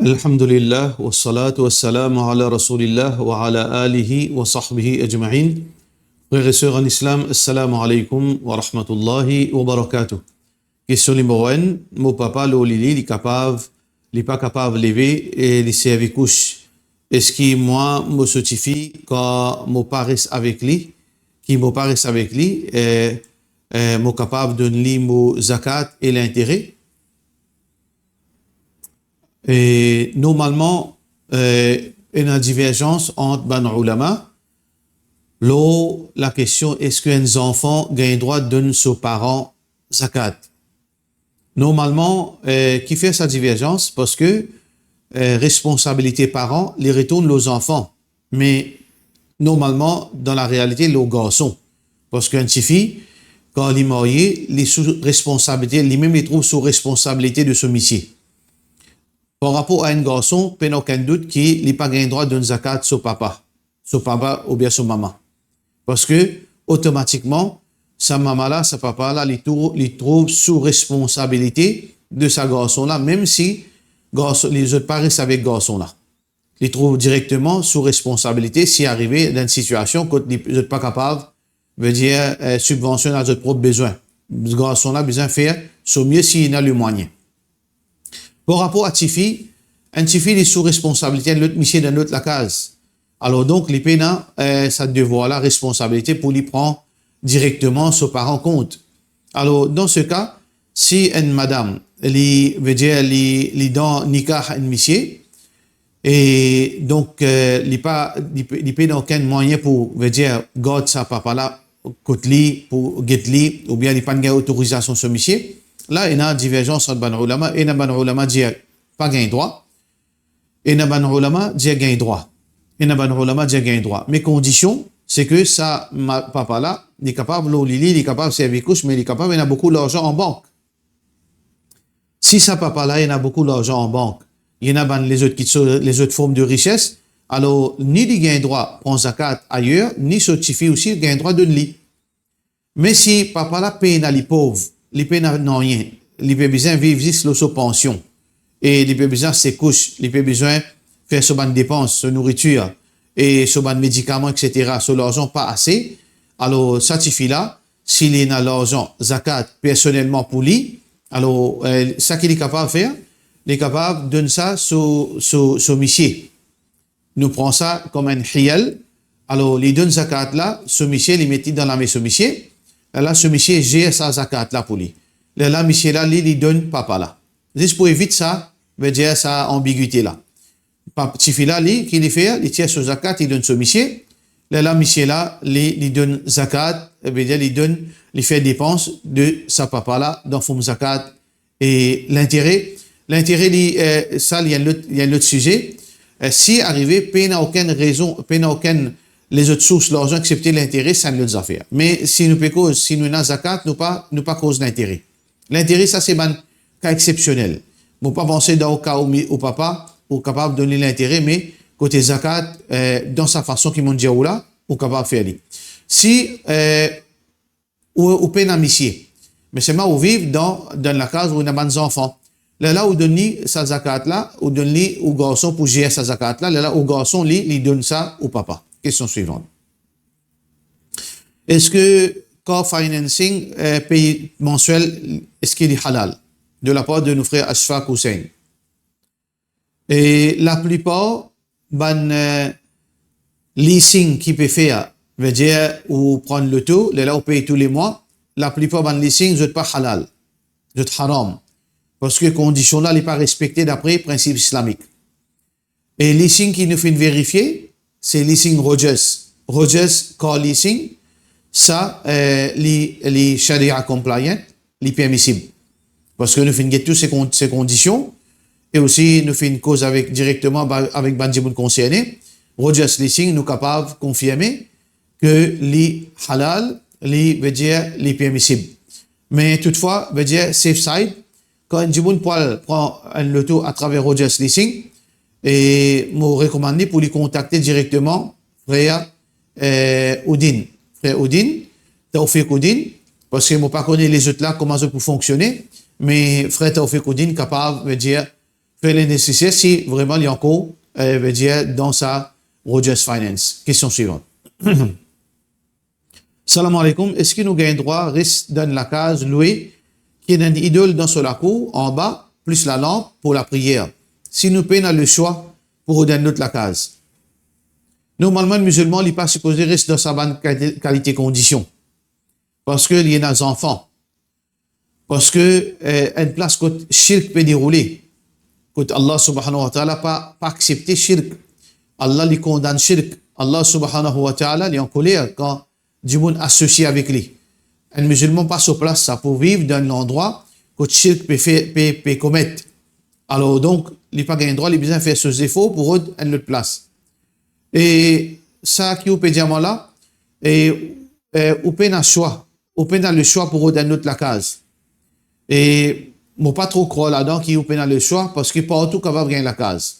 Alhamdulillah, wa salatu wa salam ala rasulillah wa ala alihi wa sahbihi ajma'in. Frères et sœurs en islam, assalamu alaikum wa rahmatullahi wa barakatuh. Question numéro 1, mon papa, il est pas capable de lever et de servir couche. Est-ce que moi, me certifie quand mon père reste avec lui, mon capable de donner mon zakat et l'intérêt? Et normalement, il y a une divergence entre ban ulama. La question, est-ce qu'un enfant gagne droit de donner ses parents zakat? Normalement, qui fait sa divergence? Parce que responsabilité parents les retourne aux enfants. Mais normalement, dans la réalité, les garçons. Parce qu'un petit fille, quand il est marié, les sous-responsabilités, lui-même, il trouve sous responsabilité de ce métier. Par rapport à un garçon, il n'y a aucun doute qu'il n'a pas le droit de donner zakat son papa ou bien son maman. Parce que, automatiquement, sa maman-là, sa papa-là, il trouve sous responsabilité de sa garçon-là, même si les autres parents restent avec garçon-là. Il trouve directement sous responsabilité s'il est arrivé dans une situation où il n'est pas capable, veut dire, subventionner à ses propres besoins. Ce garçon-là a besoin de faire son mieux s'il a le moyen. Par rapport à Tifi, un Tifi est sous responsabilité de l'autre monsieur dans l'autre la case. Alors donc, les pénins, ça devoir la responsabilité pour lui prendre directement son parent compte. Alors, dans ce cas, si une madame, veut dire, elle dans nikah un monsieur, et donc, il n'a aucun moyen pour, veut dire, garder sa papa là, côté lui, pour get lui, ou bien il n'a pas d'autorisation sur monsieur. Là, il y a une divergence entre ban ulama. Il y a ban ulama dit pas gain droit. Il y a ban ulama dit gain droit. Il y a ban ulama dit gain droit. Mais condition, c'est que ça, papa là, il est capable, il est capable de servir couche, mais il est capable, il a beaucoup d'argent en banque. Si ça, papa là, il a beaucoup d'argent en banque, il y en a les autres formes de richesse, alors, ni il gain droit, prend zakat ailleurs, ni certifie aussi, gain droit de lui. Mais si papa là, paye les pauvres, les paye non rien, les paye besoin vivre juste sur pension, et les paye besoin ses couches, les paye besoin faire sur bonne dépenses, sur nourriture, et sur bonne médicaments, etc., sur l'argent pas assez, alors, certifie là, s'il est dans l'argent, zakat, personnellement pour lui, alors, ça qu'il est capable de faire, il est capable de donner ça sur monsieur. Nous prenons ça comme un hiyal, alors, il donne zakat là, ce monsieur, il met dans la main ce monsieur, là, ce monsieur gère sa zakat là pour lui. Là, monsieur là, il donne papa là. Juste pour éviter ça, veut dire sa ambiguïté là. Petit fils là, qu'il fait, il tire sur zakat, il donne ce monsieur. Là, monsieur là, il donne zakat, veut dire, il fait dépenses de sa papa là, dans forme zakat. Et l'intérêt, ça, il y a un autre sujet. Si arrivé, paye n'a aucune raison, paye n'a aucune les autres sources, l'argent, accepter l'intérêt, c'est une autre affaire. Mais si nous n'avons zakat, nous pas cause d'intérêt. L'intérêt, ça, c'est un cas exceptionnel. Nous pas penser dans le cas où papa, est capable de donner l'intérêt, mais côté zakat, dans sa façon qu'il m'a dit là, est capable de faire. Si, ou peine à monsieur, mais c'est moi où vivre dans la case où il y a des enfants. Là où donne sa zakat là, ou donne au garçon pour gérer sa zakat là, au garçon, il donne ça au papa. Question suivante. Est-ce que car financing paye mensuel, est-ce qu'il est halal de la part de nos frères Ashfaq Hussein? Et la plupart, leasing qui peut faire, veut dire, ou prendre le taux, là où paye tous les mois, la plupart ban leasing, c'est pas halal, c'est haram. Parce que condition là n'est pas respectée d'après principe islamique. Et leasing qui nous fait vérifier, c'est leasing Rogers car leasing, ça, les sharia compliant, les permissibles. Parce que nous faisons toutes ces conditions, et aussi nous faisons une cause directement avec Banjimoun concerné. Rogers leasing nous capable de confirmer que les halal, veut dire les permissibles. Mais toutefois, veut dire safe side, quand Banjimoun prend un loto à travers Rogers leasing, et me recommander pour lui contacter directement frère Oudin, Taoufik Oudin, parce que moi pas connais les autres là comment ça peut fonctionner, mais frère Taoufik Oudin capable de dire fait les nécessaires si vraiment il y a encore, veut dire, dans sa Rogers Finance. Question suivante. Salam alaikum. Est-ce que nous gagnons droit, reste dans la case louée, qui est une idole dans sur la cour, en bas, plus la lampe pour la prière? Si nous payons le choix pour donner notre la case. Normalement, le musulman, il n'est pas supposé rester dans sa bonne qualité condition. Parce qu'il y a des enfants. Parce que, une place que shirk peut dérouler. Que Allah subhanahu wa ta'ala pas accepté shirk. Allah lui condamne shirk. Allah subhanahu wa ta'ala est en colère quand du monde associe avec lui. Un musulman passe sur place, ça pour vivre dans l'endroit que shirk peut commettre. Alors donc, il n'a pas gagné droit, il a besoin de faire ce efforts pour eux à notre place. Et ça qui peut dire là, et ou peine à choix, ou peine à le choix pour eux dans notre la case. Et moi pas trop croire là-dedans qui ou peine à le choix parce qu'il pas tout capable de gagner la case.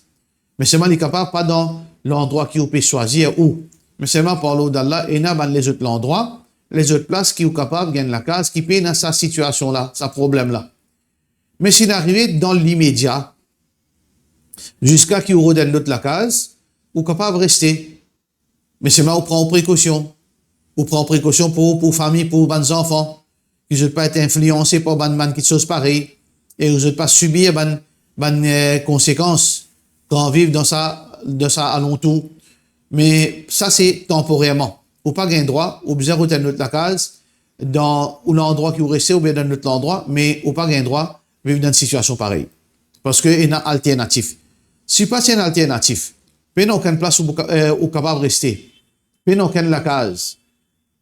Mais seulement il est capable pas dans l'endroit qui peut choisir où. Mais seulement par l'eau d'Allah et dans les autres endroits, les autres places qui sont capables de gagner la case, qui peine dans sa situation là, sa problème là. Mais s'il arrive dans l'immédiat, jusqu'à qu'il redonne l'autre la case, ou capable de rester. Mais c'est mal, on prend précaution. On prend précaution pour famille, pour les enfants. Ils ne pas être influencés par des gens qui sont pareils. Et ils ne pas subir des conséquences quand on vit dans ça alentour. Mais ça, c'est temporairement. Ou pas gagner droit, ou besoin de retenir notre la case, dans l'endroit qui vous restez, ou bien dans notre endroit, mais ou pas gagner droit, vivre dans une situation pareille. Parce qu'il y a une alternative. Si pas c'est une alternative, il n'y a aucune place où vous êtes capable de rester. Il n'y a aucune la case.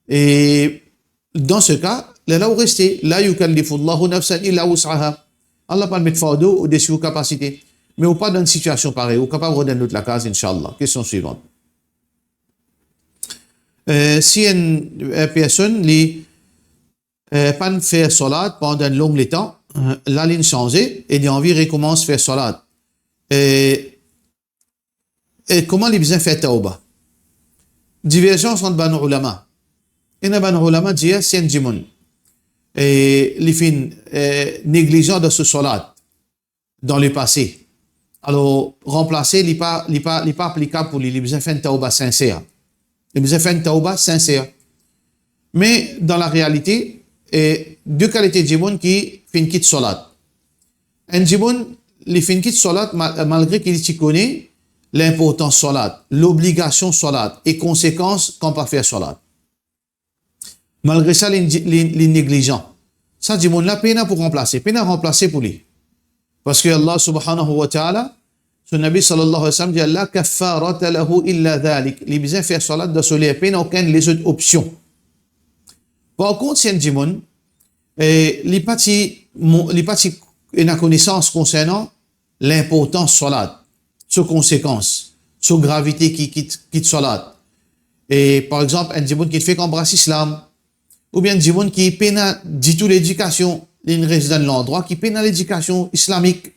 Et dans ce cas, là où vous restez, là, yukallifullahu nafsan illa wus'aha. Allah pas mettre fardeau au-dessus de vos capacités. Mais vous pas dans une situation pareille. Vous êtes capable de redonner la case, Inch'Allah. Question suivante. Si une personne n'a pas fait salat pendant un long temps, la ligne changée et il a envie de recommencer à faire salat. Et comment les besoin faire tauba? Divergence entre les ulama. Et les ulama disent c'est un djimoun. Et les fins négligents de ce salat dans le passé. Alors, remplacer n'est pas applicable pour les besoin faire une tauba sincère. Les besoin faire une tauba sincère. Mais dans la réalité, deux qualités de djimoun qui fin quitte salat. Un djimoun, les fin quitte salat malgré qu'il connaît l'importance salat, l'obligation salat et conséquences qu'on peut faire salat. Malgré ça, les négligents. Ça, du monde là, peine pour remplacer pour lui. Parce que Allah subhanahu wa ta'ala, son Nabi sallallahu alayhi wa sallam dit Allah kaffarata lahu illa dhalik. Les besoin faire salat de soleil, peine aucune les autres options. Par contre, c'est un du monde, les parties, une connaissance concernant l'importance salat. Sur conséquences, sur gravité qui quitte salat. Et par exemple, un djimoun qui fait qu'embrasse l'islam, ou bien un djimoun qui peine dit tout l'éducation, il reste dans l'endroit, qui peine l'éducation islamique.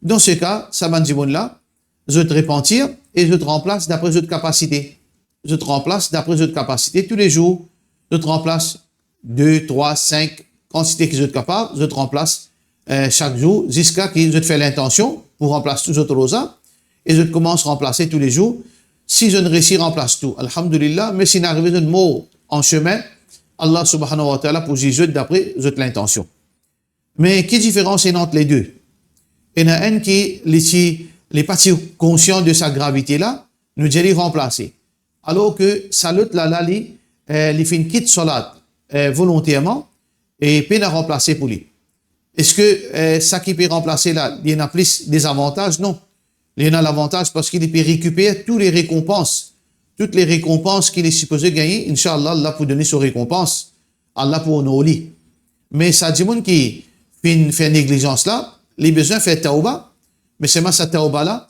Dans ce cas, ça va un djimoun là, je te repentir et je te remplace d'après votre capacité. Je te remplace d'après votre capacité tous les jours. Je te remplace 2, 3, 5 quantités que je suis capable, je te remplace chaque jour jusqu'à que je te fais l'intention pour remplacer tous les autres rosas. Et je commence à remplacer tous les jours. Si je ne réussis, remplace tout. Alhamdulillah, mais s'il n'arrive une mort en chemin, Allah subhanahu wa ta'ala pour juger d'après l'intention. Mais quelle différence est entre les deux? Il y en a un qui, les parties conscients de sa gravité là, nous dit remplacer. Alors que salut là, les fin quitte salat volontairement et peine à remplacer pour lui. Est-ce que ça qui peut remplacer là, il y en a plus des avantages? Non. Il y en a l'avantage parce qu'il peut récupérer toutes les récompenses qu'il est supposé gagner. Inch'Allah, Allah pour donner ses récompenses. Allah pour honorer. Mais ça dit qui fait négligence là, les besoins fait tauba, mais c'est cette tauba là,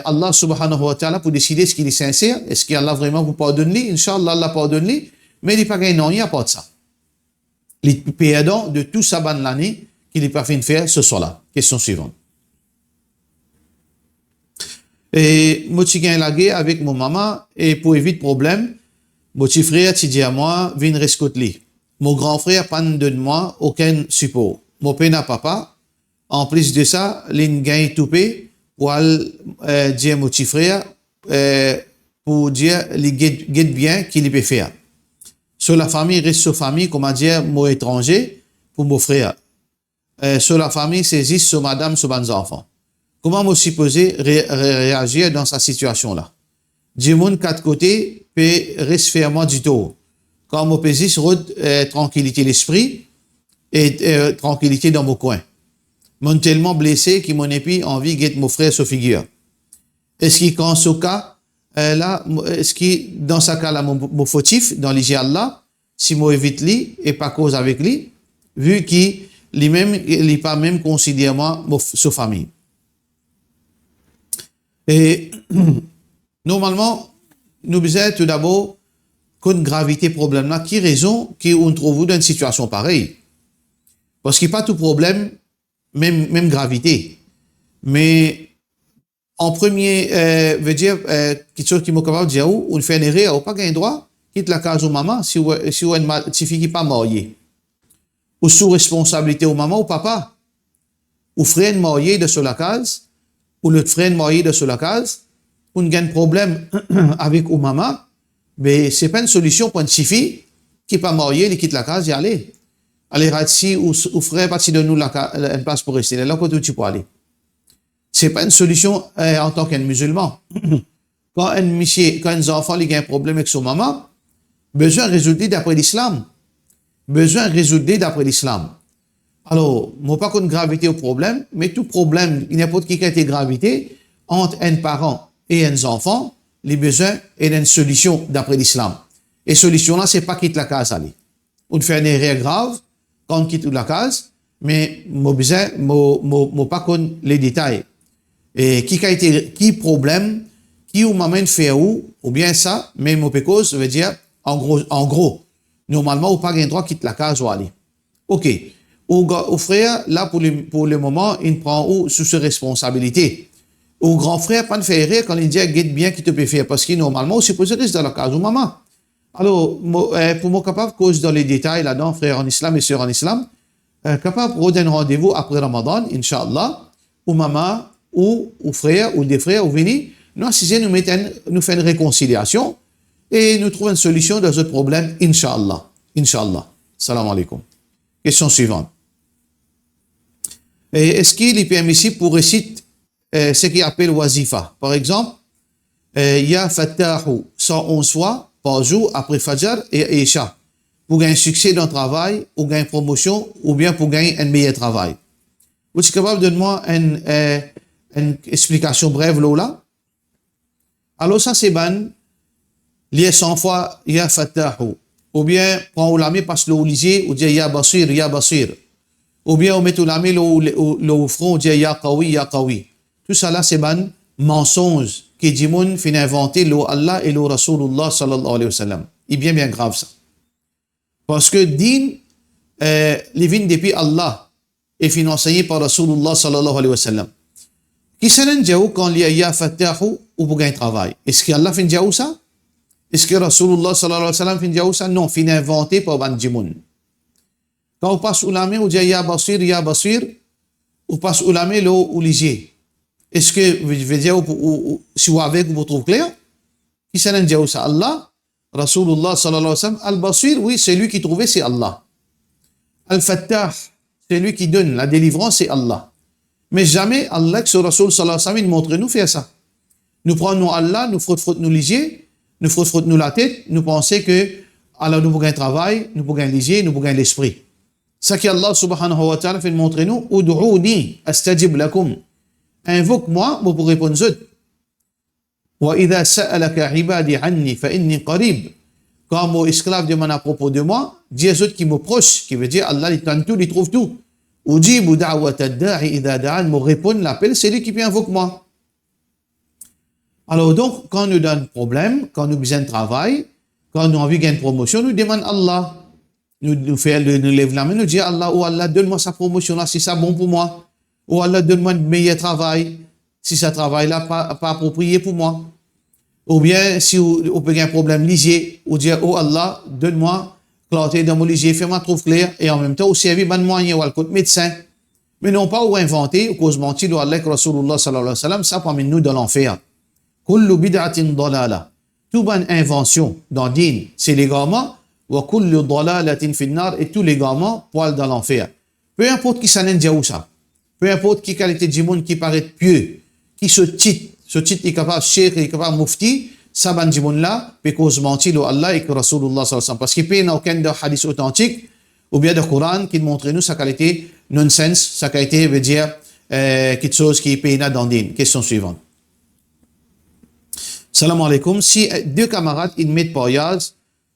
Allah subhanahu wa ta'ala pour décider ce qu'il est sincère, est-ce qu'Allah vraiment vous pardonne lui? Inch'Allah, Allah pardonne lui, mais il n'est pas gagné, non, il n'y a pas de ça. Il est perdant de tout ça ban l'année qu'il n'est pas fait faire ce soir-là. Question suivante. Et moi, je gagne la guerre avec mon maman, et pour éviter problème, mon petit frère, tu dis à moi, viens rescoter. Mon grand frère, pas de moi, aucun support. Mon père n'a papa, En plus de ça, l'in gagne toupé pour dire mon petit frère, pour dire, les guide bien qu'il peut faire. Sur la famille, reste sur famille, comment dire, mon étranger, pour mon frère. Sur la famille, saisit sur madame, sur mes enfants. Comment me supposer réagir dans cette situation-là? Du monde quatre côtés peut rester fermement du tout. Quand mon pays tranquillité l'esprit et tranquillité dans mon coin. Mon tellement blessé qui mon épi envie de mon frère sur figure. Est-ce qu'il quand ce cas là, est-ce qu'il dans ce cas là mon fautif dans l'hygiène là, si moi évite lui et pas cause avec lui, vu qu'il lui-même il pas même considère moi sa famille. Et normalement, nous besoin tout d'abord qu'une gravité problème là, qui raison qu'on trouve dans une situation pareille. Parce qu'il n'y a pas tout problème, même gravité. Mais en premier, veut dire, quelque chose qui m'a capable de dire, on fait une erreur, on n'a pas un droit, quitte la case aux mamans, si on a une petite fille qui n'est pas mariée. Ou sous responsabilité aux mamans ou papa. Ou frère marié de sur la case, ou l'autre frère marié de sur la case, on a un problème avec aux mamans, mais c'est pas une solution pour une petite fille qui n'est pas mariée, qui quitte la case et aller. Aller ratsi ou frère parti de nous une place pour rester. Là, où tu peux aller. C'est pas une solution en tant qu'un musulman. Quand un enfant a un problème avec son maman, besoin de résoudre d'après l'islam. Besoin de résoudre d'après l'islam. Alors, moi pas qu'une gravité au problème, mais tout problème, n'importe qui a été gravité entre un parent et un enfant, les besoins et une solution d'après l'islam. Et solution là, c'est pas quitter la case aller. On fait une erreur grave quand on quitte la case, mais moi besoin, moi pas connaître les détails. Et qui problème, qui ou m'amène faire ou bien ça, mais mon cause veut dire, en gros, normalement, ou pas un droit quitte la case ou aller. OK. Au frère, là, pour le moment, il prend ou sous ses responsabilités. Au grand frère, pas de faire rire quand il dit, guette bien qui te peut faire, parce que normalement, c'est supposé rester dans la case ou maman. Alors, pour moi, capable, cause dans les détails là-dedans, frère en islam et sœur en islam, capable de prendre un rendez-vous après Ramadan, Inch'Allah, ou maman, ou frère, ou des frères, ou venir, nous assisons, nous faisons une réconciliation, et nous trouvons une solution dans ce problème, Inch'Allah. Inch'Allah. Salam alaikum. Question suivante. Est-ce qu'il est permissible pour réciter ce qu'il appelle wazifa? Par exemple, ya fattahu 111 fois par jour après Fajr et Isha. Pour gagner un succès dans le travail, ou gagner une promotion, ou bien pour gagner un meilleur travail. Vous êtes capable de donner moi une explication brève là? Alors ça c'est ban, lié 100 fois ya fattahu. Ou bien, prend ou l'ami passe le lisier, ou dit ya basir, ya basir. Ou bien, on met ou l'ami le front, ou dit ya qawi, ya qawi. Tout ça là, c'est ban mensonge qui dit moun fin inventer l'eau Allah et l'eau Rasulullah sallallahu alayhi wa sallam. Il est bien grave ça. Parce que din, les vins depuis Allah et fin enseigné par Rasulullah sallallahu alayhi wa sallam. Qui s'en est quand il y a ya fattahu ou pour gagner travail? Est-ce qu'Allah fin diaou ça? Est-ce que Rasulullah sallallahu alayhi wa sallam fin diaou ça? Non, fin inventé par ban djimoun. Quand on passe au lame, on dit ya basir, on passe au lame l'eau ou lisier. Est-ce que vous voulez dire, si vous avec, vous trouvez clair? Qui s'en est ça? Allah, Rasulullah sallallahu alayhi wa sallam, al-basir, oui, c'est lui qui trouvait, c'est Allah. Al-fattah, c'est lui qui donne, la délivrance, c'est Allah. Mais jamais Allah, que ce Rasul sallallahu alayhi wa sallam, il montre nous faire ça. Nous prenons Allah, nous frotte nous lisier, nous frotte nous la tête, nous pensons que Allah nous gagne travail, nous gagne lisier, nous gagne l'esprit. Ça qui Allah subhanahu wa ta'ala fait montrer nous, ud'ouni astajib lakum. Invoque-moi, moi pour répondre aux autres. Wa idha sa'alaka ibadi anni fa inni qarib. Quand mon esclave demande à propos de moi, dis aux autres qui me proche, qui veut dire Allah il tente tout, il trouve tout. Ujibu da'wat ad-da'i idha da'an, me répondre l'appel, c'est lui qui peut invoquer moi. Alors donc, quand nous donne problème, quand nous besoin de travail, quand nous envie une promotion, nous demandons Allah. Nous lève la main, nous disons Allah, oh Allah, donne-moi sa promotion là, si ça bon pour moi. Oh Allah, donne-moi un meilleur travail, si ce travail-là pas approprié pour moi. Ou bien, si vous avez un problème lisier, ou dire, oh Allah, donne-moi clarté dans mon lisier, fais-moi trouver clair, et en même temps, aussi servir bon moyen, ou le côté médecin, Mais non pas ou inventer, ou cause mentir, ou Allah, Rasulullah sallallahu alayhi wa sallam, ça parmi nous dans l'enfer. Kullu bid'atin dalala. Toute bonne invention dans din, c'est l'égarement. Wa kullu dalalatin finnar, et tous l'égarement, poil dans l'enfer. Peu importe qui s'en est ça. Peu importe qui qualité du monde qui paraît pieux, qui ce titre est capable, cheikh, est capable, mufti, ça ban du monde là, peut cause mentir, ou Allah et que Rasulullah sallallahu alayhi wa sallam. Parce qu'il n'y a aucun de hadith authentique, ou bien de Coran qui montre nous sa qualité nonsense, sa qualité veut dire quelque chose qui est payé dans din. Question suivante. Salam alaikum. Si deux camarades ils mettent voyage,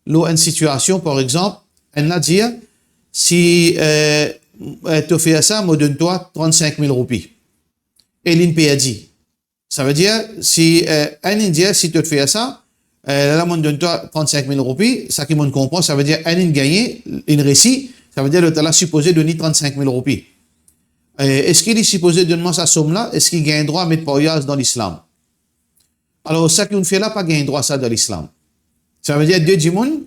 l'eau une situation par exemple, elle a dit si tu fais ça, me donne-toi 35 000 roupies. Et l'INPE a dit. Ça veut dire si un Indien si tu fais ça, là me donne-toi 35 000 roupies, ça qui me comprend, ça veut dire un Indien gagné, une récit, ça veut dire le talent supposé donner 35 000 roupies. Est-ce qu'il est supposé donner sa somme-là? Est-ce qu'il gagne droit à mettre voyage dans l'islam? Alors, ça qu'on fait là, pas gagne droit ça dans l'islam. Ça veut dire deux du monde,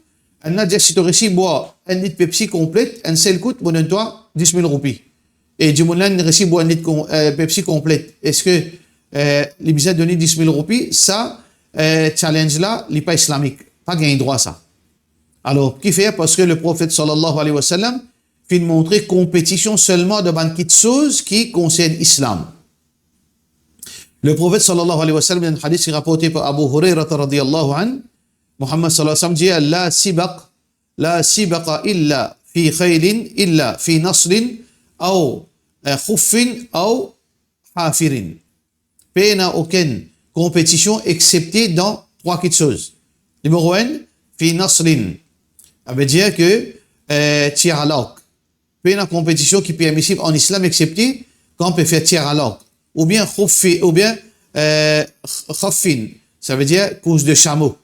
on a dit si tu réussis boire un litre Pepsi complète, un seul coûte, bon donne-toi 10 000 roupies. Et du monde là, on réussit boire un litre Pepsi complète. Est-ce que les besoin de donner 10 000 roupies, ça, challenge là, il n'est pas islamique. Pas gagne droit ça. Alors, qui fait? Parce que le prophète sallallahu alayhi wa sallam fait montrer compétition seulement de banquet de choses qui concernent l'islam. Le prophète sallallahu alayhi wa sallam, dans un hadith rapporté par Abu Hurairah radiyallahu anhu, Muhammad sallallahu alayhi wa sallam dit la sibaqa illa fi khaylin illa fi nasrin ou khuffin ou hafirin. Il n'y a aucune compétition excepté dans trois petites choses. Numéro 1, fi nasrin. Ça veut dire que tir à l'arc. Il y a une compétition qui est permissible en islam excepté quand on peut faire tir à l'arc. Ou bien khaffin, ça veut dire course de chameau.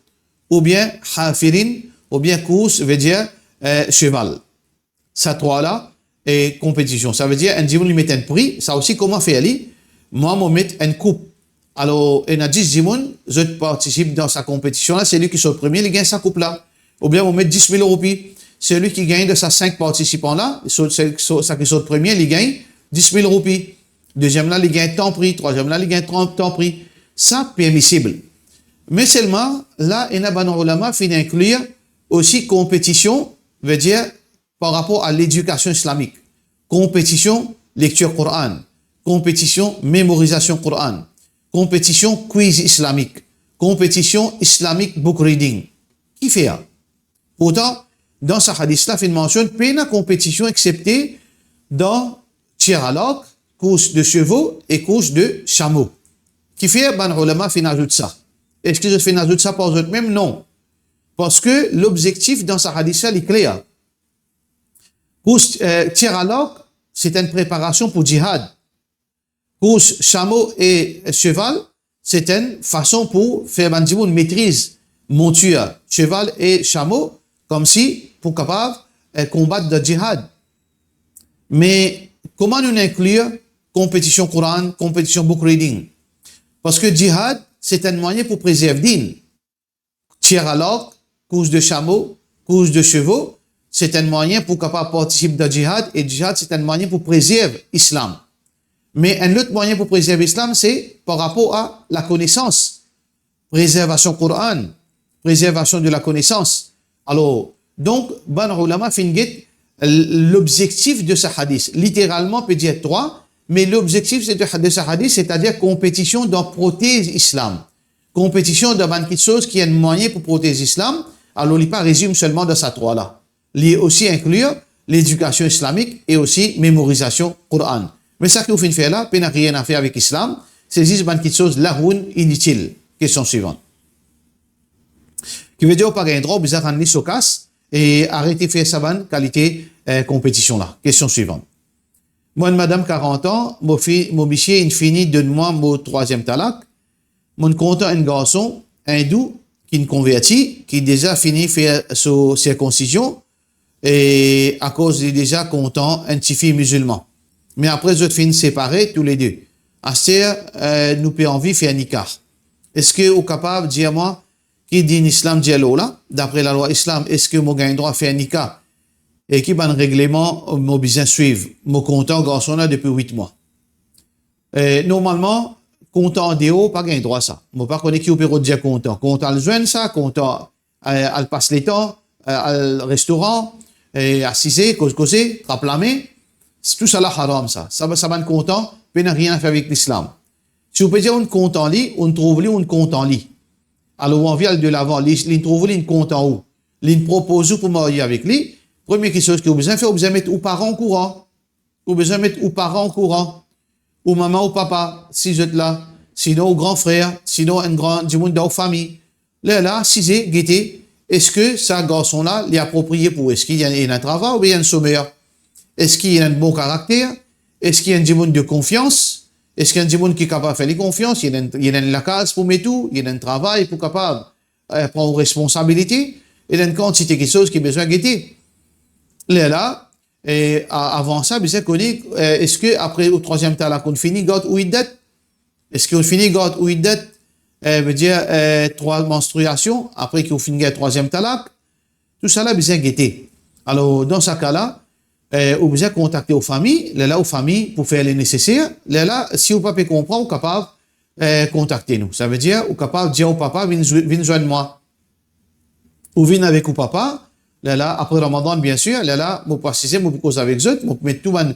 Ou bien hafirin, ou bien course veut dire cheval. Ça trois-là est compétition. Ça veut dire un dimanche lui met un prix. Ça aussi comment faire lui? Moi je mets une coupe. Alors il y a 10 dimanches, je participe dans sa compétition là. C'est lui qui sort le premier, il gagne sa coupe là. Ou bien on met 10 000 roupies. Celui qui gagne de sa 5 participants là, ça qui sort le premier, il gagne 10 000 roupies. Deuxième là, il gagne tant prix. Troisième là, il gagne tant prix. Ça, permissible. Mais seulement, là, il y a des ulama qui inclure aussi compétition, veut dire, par rapport à l'éducation islamique. Compétition, lecture Coran. Compétition, mémorisation Coran. Compétition, quiz islamique. Compétition, islamic book reading. Qui fait ça? Pourtant, dans ce hadith-là, il mentionne pas de compétition excepté dans tir à l'arc, course de chevaux et course de chameaux. Qui fait, ben, ulama fin ajoute ça. Est-ce que je fais ajoute ça par eux-mêmes? Non. Parce que l'objectif dans ce hadith-là est clair. Course, tir à l'arc, c'est une préparation pour djihad. Course chameau et cheval, c'est une façon pour faire une maîtrise monture, cheval et chameau, comme si pour capable combattre le djihad. Mais comment nous inclure compétition Coran, compétition book reading? Parce que djihad, c'est un moyen pour préserver din. Tir à l'arc, course de chameau, course de chevaux, c'est un moyen pour capable participer dans djihad, et djihad, c'est un moyen pour préserver l'islam. Mais un autre moyen pour préserver l'islam, c'est par rapport à la connaissance. Préservation Coran, préservation de la connaissance. Alors, donc, ban ulama finget l'objectif de ce hadith. Littéralement, peut dire 3, mais l'objectif de ce hadith, c'est-à-dire compétition dans prothèse islam. Compétition dans quelque chose qui est un moyen pour protéger l'islam. Alors, il ne pas résume seulement dans ces 3-là. Il aussi inclure l'éducation islamique et aussi mémorisation Coran. Mais ça que vous faites faire là, n'a rien à faire avec l'islam. C'est juste quelque chose lahoun inutile. Question suivante. Qui veut dire par un droit, vous avez un sokas et arrêtez de faire sa qualité compétition là. Question suivante. Moi, madame 40 ans, mon bichier infini donne-moi mon troisième talak. Mon content un garçon hindou qui ne convertit, qui déjà fini faire sa circoncision et à cause il est déjà content un petit fille musulman. Mais après, je finis séparés tous les deux. À ce nous peut envie faire un nikah. Est-ce que vous êtes capable de dire moi qui dit l'islam dit là, d'après la loi islam, est-ce que moi gagne droit à faire un nikah et qui ban règlement, mon besoin suivre. Mon content, garçon là, depuis 8 mois. Normalement, content de haut, pas gain droit à ça. Moi, pas connaître qui au bureau de dire content. Content le joindre ça, content, elle passe les temps, al restaurant, assiser, causer, traplamer. Tout ça là haram ça. Ça va content, mais n'a rien à faire avec l'islam. Si vous pouvez dire on compte en lit, on trouve on compte en lit. Alors on vient de l'avant, on trouve on compte en haut. On propose pour marier avec lui. Première chose que vous besoin faire, vous besoin mettre aux parents au courant. Vous besoin mettre aux parents au courant. Ou maman ou papa, si vous êtes là. Sinon au grand frère, sinon un grand du monde dans la famille. Là, si c'est guetter, est-ce que ce garçon-là est approprié pour, est-ce qu'il y a un travail ou bien un sommeur? Est-ce qu'il y a un bon caractère? Est-ce qu'il y a un monde de confiance? Est-ce qu'il y a un monde qui est capable de faire les confiances? Il y a la case pour mettre tout, il y a un travail pour capable prendre responsabilité, il y a une quantité de choses qui a besoin de guetter. Là, et avant ça, vous connaissez, est-ce que après au troisième temps, là, qu'on finit God ou iddat? Est-ce qu'on finit God ou iddat? Veut dire 3 menstruations, après qu'on finit le troisième talak? Tout ça là, besoin de guetter. Alors, dans ce cas-là, vous besoin contacter aux familles, là, aux familles, pour faire les nécessaires. Là, si vous papa comprend, vous capable contacter nous. Ça veut dire, vous capable de dire au papa, viens joindre moi. Ou viens avec au papa. Là, après Ramadan, bien sûr, là, vous précisez, vous cause avec eux, vous mettez tout un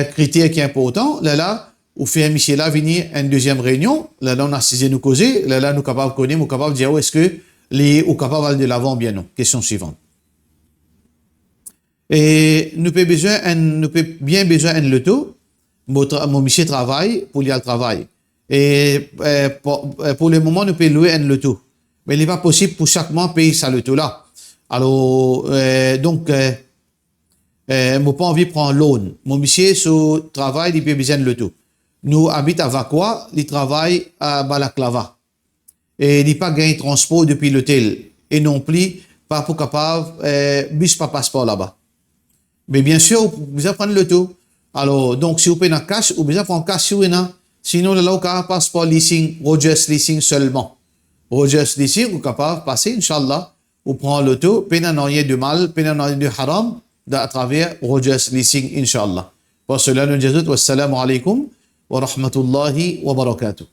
critère qui est important. Là, vous faites Michel là venir une deuxième réunion. Là, on a assisé nous causer. Là, nous capable de connaître, nous capable de dire, est-ce que ou capable d'aller de l'avant, bien non. Question suivante. Et nous avons bien besoin de l'auto. Mon monsieur travaille pour aller au travail. Et pour le moment, nous pouvons louer un loto. Mais il n'est pas possible pour chaque mois payer ça loto là. Alors, donc, moi pas envie de prendre loan. Mon monsieur, sur travail, il peut besoin de loto. Nous habitons à Vakwa, il travaille à Balaklava. Et il n'a pas gagné transport depuis l'hôtel. Et non plus, pas pour capable, bus pas passeport là-bas. Mais bien sûr, vous besoin prendre l'auto. Alors, donc, si vous payez en cash, vous besoin prendre cash sur une. Sinon, là, vous avez passeport leasing, Rogers leasing seulement. Rogers leasing, vous êtes capable de passer, Inch'Allah, vous prenez l'auto, peine en rien de mal, peine en rien de haram, à travers Rogers leasing, Inch'Allah. Pour cela, nous disons, wassalamu alaikum wa rahmatullahi wa barakatuh.